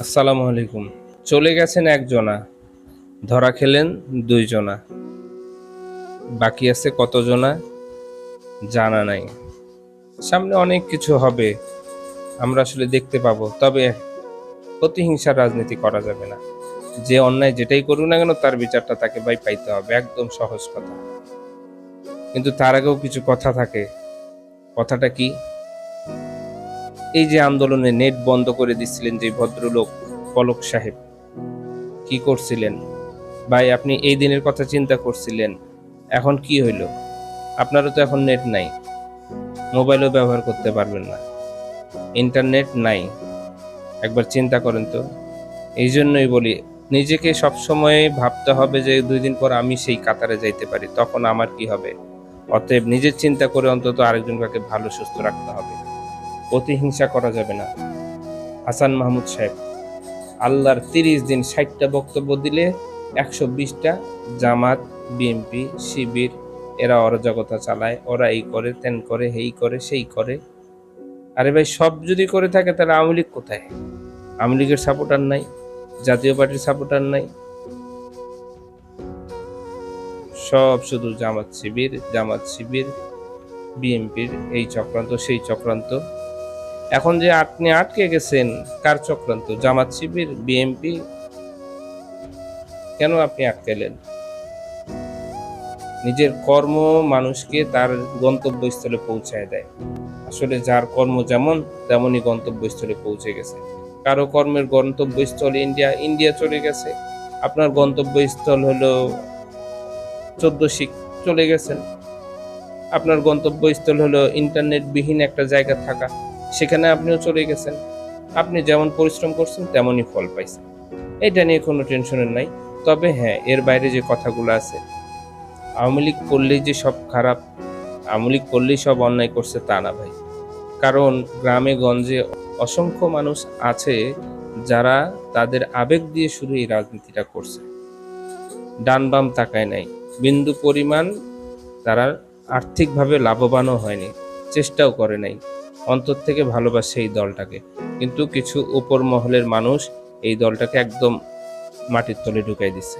আসসালামু আলাইকুম। চলে গেছেন একজনা, ধরা খেলেন ২ জনা, বাকি আছে কতজনা জানা নাই। সামনে অনেক কিছু হবে, আমরা আসলে দেখতে পাবো। তবে প্রতিহিংসার রাজনীতি করা যাবে না। যে অন্যায় যেটাই করুক না কেন তার বিচারটা তাকে ভাই পাইতে হবে, একদম সহজ কথা। কিন্তু তার আগেও কিছু কথা থাকে। কথাটা কি? এই যে আন্দোলনে নেট বন্ধ করে দিচ্ছিলেন যে ভদ্রলোক পলক সাহেব, কি করছিলেন? ভাই আপনি এই দিনের কথা চিন্তা করছিলেন, এখন কি হইল? আপনারও তো এখন নেট নাই, মোবাইলও ব্যবহার করতে পারবেন না, ইন্টারনেট নাই। একবার চিন্তা করেন তো। এই জন্যই বলি, নিজেকে সবসময় ভাবতে হবে যে ২ দিন পর আমি সেই কাতারে যাইতে পারি, তখন আমার কি হবে? অতএব নিজের চিন্তা করে অন্তত আরেকজনকে ভালো সুস্থ রাখতে হবে। প্রতিহিংসা করা যাবে না। হাসান মাহমুদ সাহেব আল্লাহর ৩০ দিন ৬০টা বক্তব্য দিলে ১২০টা জামাত, বিএনপি, শিবির এরা অরাজকতা চালায়, ওরা এই করে, তেন করে, এই করে, সেই করে। আরে ভাই সব যদি করে থাকে তাহলে আওয়ামী লীগ কোথায়? আওয়ামী লীগের সাপোর্টার নাই, জাতীয় পার্টির সাপোর্টার নাই, সব শুধু জামাত শিবির, বিএনপির এই চক্রান্ত সেই চক্রান্ত। এখন যে আপনি আটকে গেছেন, কার চক্রান্ত? জামাত শিবির, বিএনপি? কেন আপনি আটকালেন? নিজের কর্ম মানুষকে তার গন্তব্যস্থলে পৌঁছায় দেয়। আসলে যার কর্ম যেমন তেমনই গন্তব্যস্থলে পৌঁছে গেছে। কারো কর্মের গন্তব্যস্থল ইন্ডিয়া চলে গেছে। আপনার গন্তব্যস্থল হলো ১৪ শিখ, চলে গেছেন। আপনার গন্তব্যস্থল হলো ইন্টারনেটবিহীন একটা জায়গা থাকা, সেখানে আপনিও চলে গেছেন। আপনি যেমন পরিশ্রম করছেন তেমনই ফল পাইছেন। এটা নিয়ে কোনো টেনশনের নাই। তবে হ্যাঁ, এর বাইরে যে কথাগুলো আছে, আওয়ামী লীগ করলেই যে সব খারাপ, আওয়ামী লীগ করলেই সব অন্যায় করছে তা না ভাই। কারণ গ্রামে গঞ্জে অসংখ্য মানুষ আছে যারা তাদের আবেগ দিয়ে শুধু এই রাজনীতিটা করছে, ডান বাম তাকায় নাই, বিন্দু পরিমাণ তারা আর্থিকভাবে লাভবানও হয়নি, চেষ্টাও করে নাই, অন্তর থেকে ভালোবাসে এই দলটাকে। কিন্তু কিছু উপর মহলের মানুষ এই দলটাকে একদম মাটির তলে ঢুকাই দিচ্ছে।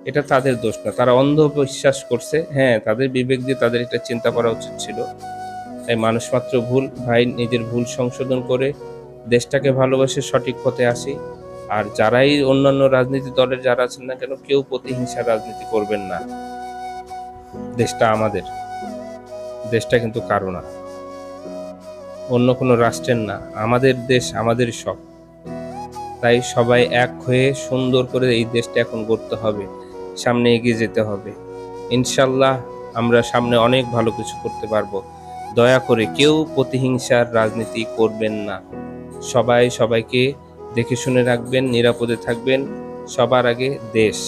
এটা তাদের দোষ না, তারা অন্ধবিশ্বাস করছে। হ্যাঁ, তাদের বিবেক দিয়ে তাদের এটা চিন্তা করা উচিত ছিল। তাই মানুষ মাত্র ভুল, ভাই নিজের ভুল সংশোধন করে দেশটাকে ভালোবাসে সঠিক পথে আসি। আর যারাই অন্যান্য রাজনীতি দলের যারা আছেন না কেন, কেউ প্রতিহিংসার রাজনীতি করবেন না। দেশটা আমাদের, দেশটা কিন্তু কারো না, অন্য কোনো রাষ্ট্রের না, আমাদের দেশ, আমাদের সব। তাই সবাই এক হয়ে সুন্দর করে এই দেশটা এখন গড়তে হবে, সামনে এগিয়ে যেতে হবে। ইনশাল্লাহ আমরা সামনে অনেক ভালো কিছু করতে পারবো। দয়া করে কেউ প্রতিহিংসার রাজনীতি করবেন না। সবাই সবাইকে দেখে শুনে রাখবেন, নিরাপদে থাকবেন। সবার আগে দেশ।